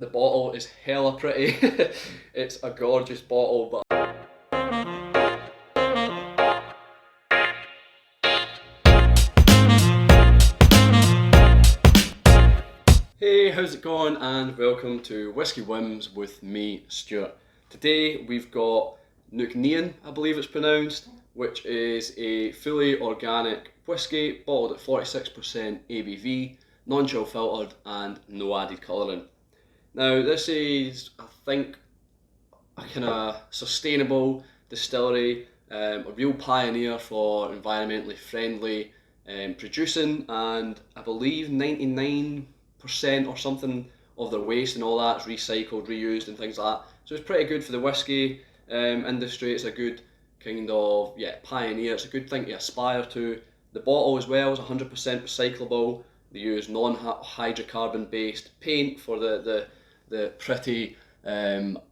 The bottle is hella pretty. It's a gorgeous bottle, but hey, how's it going? And welcome to Whiskey Whims with me, Stuart. Today we've got Nc'Nean, I believe it's pronounced, which is a fully organic whiskey bottled at 46% ABV, non-chill filtered and no added colouring. Now this is, I think, a kind of sustainable distillery, a real pioneer for environmentally friendly producing, and I believe 99% or something of their waste and all that is recycled, reused and things like that. So it's pretty good for the whiskey industry. It's a good kind of pioneer. It's a good thing to aspire to. The bottle as well is 100% recyclable. They use non-hydrocarbon based paint for the pretty I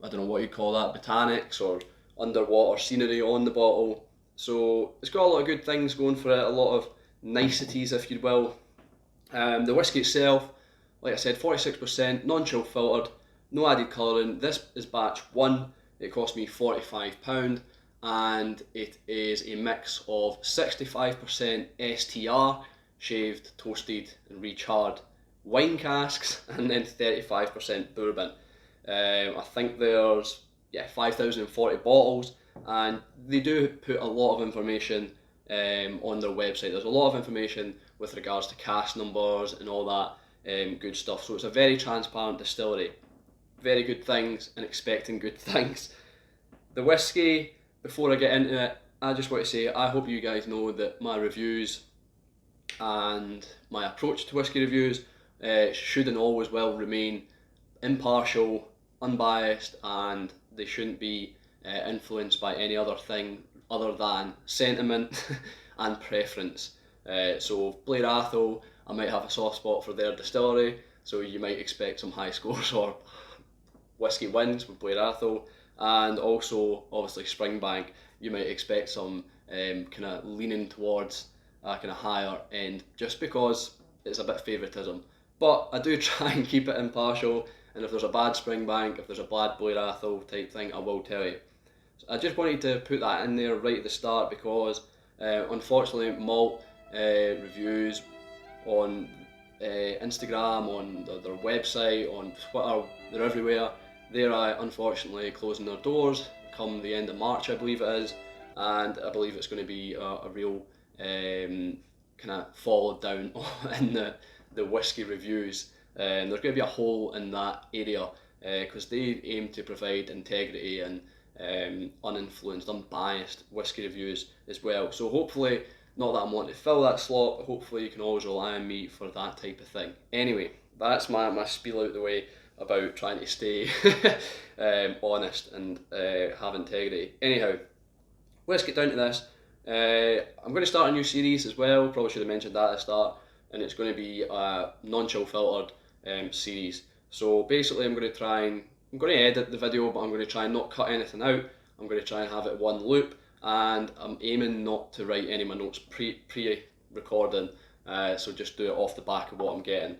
don't know what you call that, botanics or underwater scenery on the bottle. So it's got a lot of good things going for it, a lot of niceties if you will. The whiskey itself, like I said, 46%, non-chill filtered, no added colouring. This is batch 1, it cost me £45 and it is a mix of 65% STR, shaved, toasted and recharred wine casks, and then 35% bourbon. I think there's 5,040 bottles, and they do put a lot of information on their website. There's a lot of information with regards to cask numbers and all that good stuff. So it's a very transparent distillery. Very good things and expecting good things. The whiskey, before I get into it, I just want to say I hope you guys know that my reviews and my approach to whiskey reviews should and always will remain impartial, unbiased, and they shouldn't be influenced by any other thing other than sentiment and preference. So Blair Athol, I might have a soft spot for their distillery, so you might expect some high scores or whiskey wins with Blair Athol, and also obviously Springbank, you might expect some kind of leaning towards a kind of higher end just because it's a bit favouritism. But I do try and keep it impartial, and if there's a bad Springbank, if there's a bad Blair Athol type thing, I will tell you. So I just wanted to put that in there right at the start because unfortunately malt reviews on Instagram, on their website, on Twitter, they're everywhere. They're unfortunately closing their doors come the end of March, I believe it is, and I believe it's going to be a real kind of fall down in the whiskey reviews. There's going to be a hole in that area because they aim to provide integrity and uninfluenced, unbiased whiskey reviews as well. So hopefully, not that I'm wanting to fill that slot, but hopefully you can always rely on me for that type of thing. Anyway, that's my spiel out the way about trying to stay honest and have integrity. Anyhow, let's get down to this. I'm going to start a new series as well, probably should have mentioned that at the start, and it's going to be a non-chill filtered series. So basically I'm going to edit the video, but I'm going to try and not cut anything out. I'm going to try and have it one loop, and I'm aiming not to write any of my notes pre-recording, so just do it off the back of what I'm getting.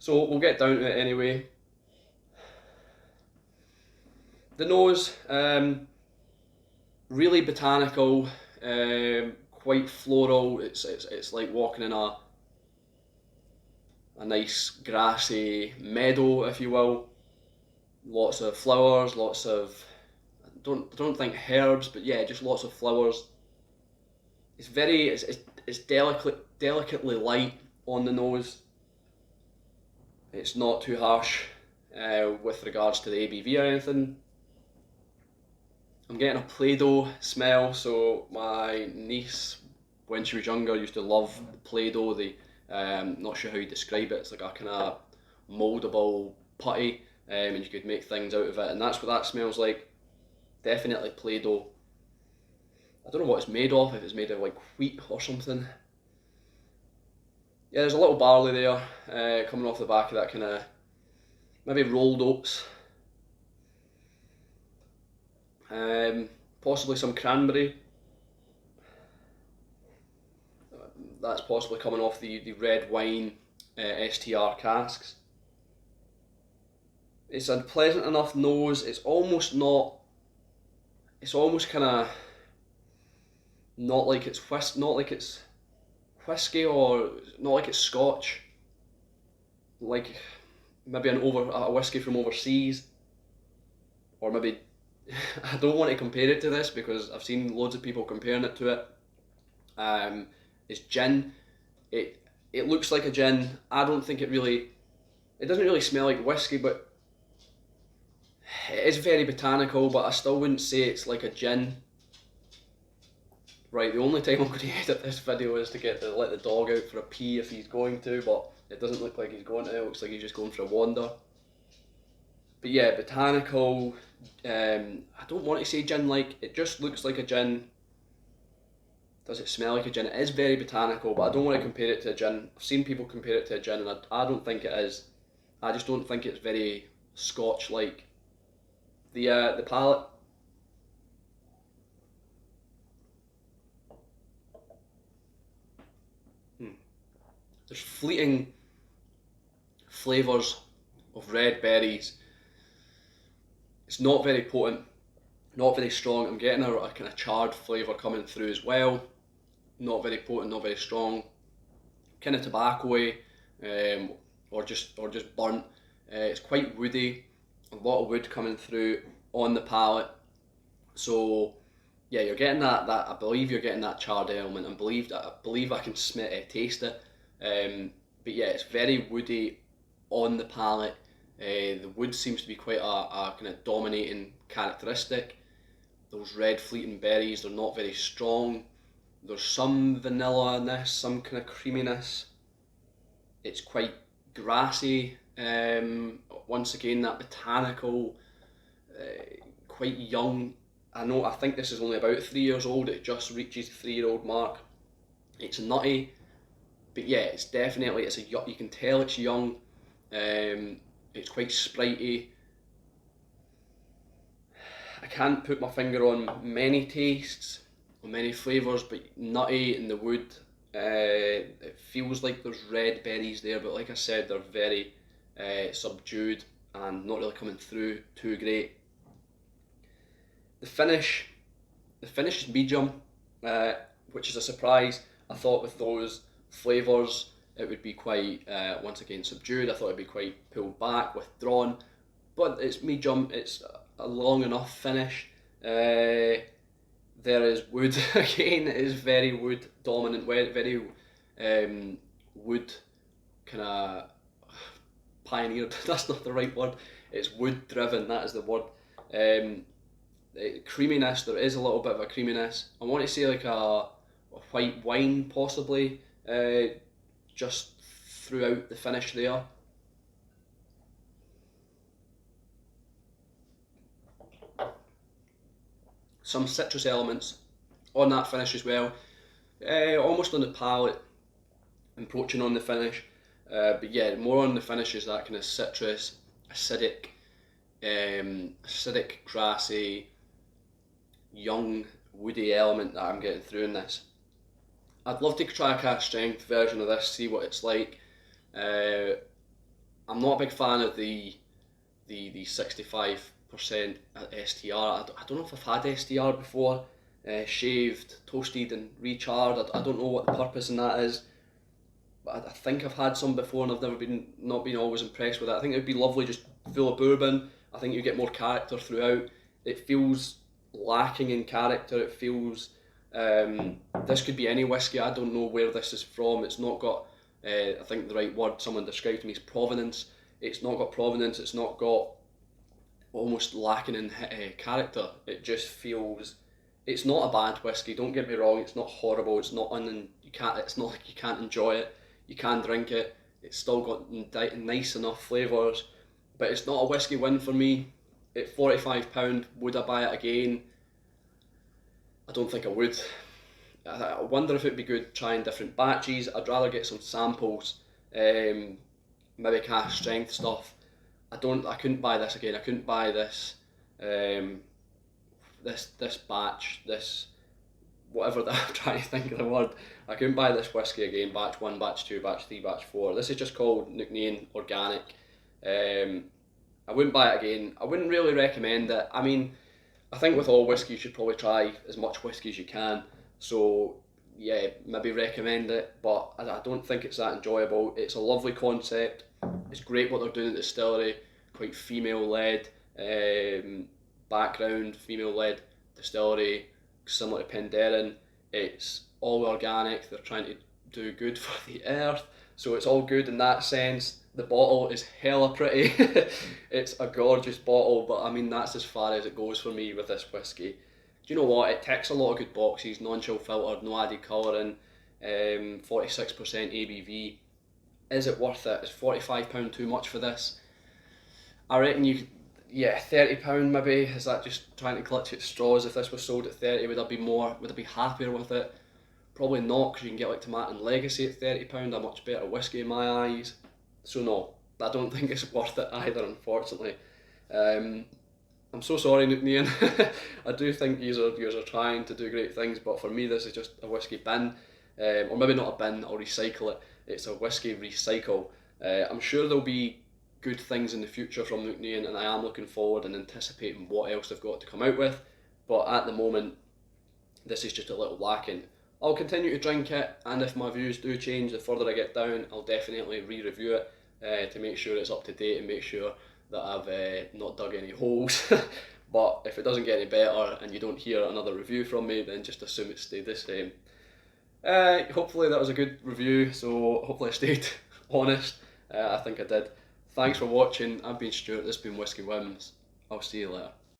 So we'll get down to it anyway. The nose, really botanical, quite floral. It's like walking in a nice grassy meadow, if you will. Lots of flowers, lots of don't think herbs, but yeah, just lots of flowers. It's delicately light on the nose. It's not too harsh with regards to the ABV or anything. I'm getting a Play-Doh smell, so my niece, when she was younger, used to love Play-Doh. Not sure how you describe it, it's like a kind of mouldable putty, and you could make things out of it, and that's what that smells like. Definitely Play-Doh. I don't know what it's made of, if it's made of like wheat or something. Yeah, there's a little barley there, coming off the back of that kind of, maybe rolled oats. Possibly some cranberry. That's possibly coming off the red wine STR casks. It's a pleasant enough nose. It's almost not. It's almost kind of not like it's not like it's whiskey, or not like it's Scotch. Like maybe a whiskey from overseas, or maybe I don't want to compare it to this because I've seen loads of people comparing it to it. It's gin. It looks like a gin. I don't think it really. It doesn't really smell like whiskey, but it is very botanical. But I still wouldn't say it's like a gin. Right, the only time I'm going to edit this video is to let the dog out for a pee if he's going to, but it doesn't look like he's going to. It looks like he's just going for a wander. But yeah, botanical. I don't want to say gin-like. It just looks like a gin. Does it smell like a gin? It is very botanical, but I don't want to compare it to a gin. I've seen people compare it to a gin, and I don't think it is. I just don't think it's very Scotch-like. The palate. There's fleeting flavours of red berries. It's not very potent, not very strong. I'm getting a kind of charred flavour coming through as well. Not very potent, not very strong. Kind of tobacco-y, or just burnt. It's quite woody. A lot of wood coming through on the palate. So yeah, you're getting that. I believe you're getting that charred element. I believe I can taste it. But yeah, it's very woody on the palate. The wood seems to be quite a kind of dominating characteristic. Those red fleeting berries, they're not very strong. There's some vanilla in this, some kind of creaminess. It's quite grassy. Once again, that botanical, quite young. I think this is only about 3 years old. It just reaches the 3-year-old mark. It's nutty. But yeah, it's definitely, you can tell it's young. It's quite spritey. I can't put my finger on many tastes or many flavours, but nutty in the wood. It feels like there's red berries there, but like I said, they're very subdued and not really coming through too great. The finish is medium, which is a surprise. I thought with those flavours it would be quite, once again, subdued. I thought it'd be quite pulled back, withdrawn, but it's medium. It's a long enough finish. There is wood again. It is very wood dominant, very wood kind of pioneered. That's not the right word. It's wood driven. That is the word. Creaminess. There is a little bit of a creaminess. I want to say like a white wine possibly. Just throughout the finish there. Some citrus elements on that finish as well. Almost on the palate, encroaching on the finish. But yeah, more on the finish is that kind of citrus, acidic, grassy, young, woody element that I'm getting through in this. I'd love to try a cask strength version of this, see what it's like. I'm not a big fan of the 65% STR. I don't know if I've had STR before. Shaved, toasted and recharred. I don't know what the purpose in that is. But I think I've had some before and I've not been always impressed with it. I think it would be lovely just full of bourbon. I think you get more character throughout. It feels lacking in character. It feels... this could be any whiskey. I don't know where this is from. It's not got, I think the right word someone described to me is provenance. It's not got provenance. It's not got, almost lacking in character. It just feels, it's not a bad whiskey. Don't get me wrong. It's not horrible. It's not it's not like you can't enjoy it. You can drink it. It's still got nice enough flavours, but it's not a whiskey win for me. At £45, would I buy it again? I don't think I would. I wonder if it'd be good trying different batches. I'd rather get some samples, maybe cask strength stuff. I couldn't buy this again. I couldn't buy this, this batch, this whatever that I'm trying to think of the word. I couldn't buy this whiskey again. Batch 1, batch 2, batch 3, batch 4. This is just called Nc'Nean Organic. I wouldn't buy it again. I wouldn't really recommend it. I mean, I think with all whiskey, you should probably try as much whiskey as you can. So, yeah, maybe recommend it, but I don't think it's that enjoyable. It's a lovely concept. It's great what they're doing at the distillery, quite female-led background, female-led distillery, similar to Penderyn. It's all organic. They're trying to do good for the earth, so it's all good in that sense. The bottle is hella pretty. It's a gorgeous bottle, but I mean that's as far as it goes for me with this whiskey. Do you know what? It ticks a lot of good boxes. Non-chill filtered, no added colouring, 46% ABV. Is it worth it? Is £45 too much for this? I reckon yeah, £30 maybe. Is that just trying to clutch at straws? If this was sold at 30, would I be more? Would I be happier with it? Probably not, because you can get like Tomato and Legacy at £30, a much better whiskey in my eyes. So no, I don't think it's worth it either, unfortunately. I'm so sorry, Nc'Nean. I do think yous are trying to do great things, but for me this is just a whiskey bin, or maybe not a bin. I'll recycle it. It's a whiskey recycle. I'm sure there'll be good things in the future from Nc'Nean, and I am looking forward and anticipating what else they've got to come out with. But at the moment, this is just a little lacking. I'll continue to drink it, and if my views do change the further I get down, I'll definitely re-review it to make sure it's up to date and make sure that I've not dug any holes. But if it doesn't get any better and you don't hear another review from me, then just assume it stayed the same. Hopefully that was a good review, so hopefully I stayed honest. I think I did. Thanks for watching. I've been Stuart, this has been Whisky Whims. I'll see you later.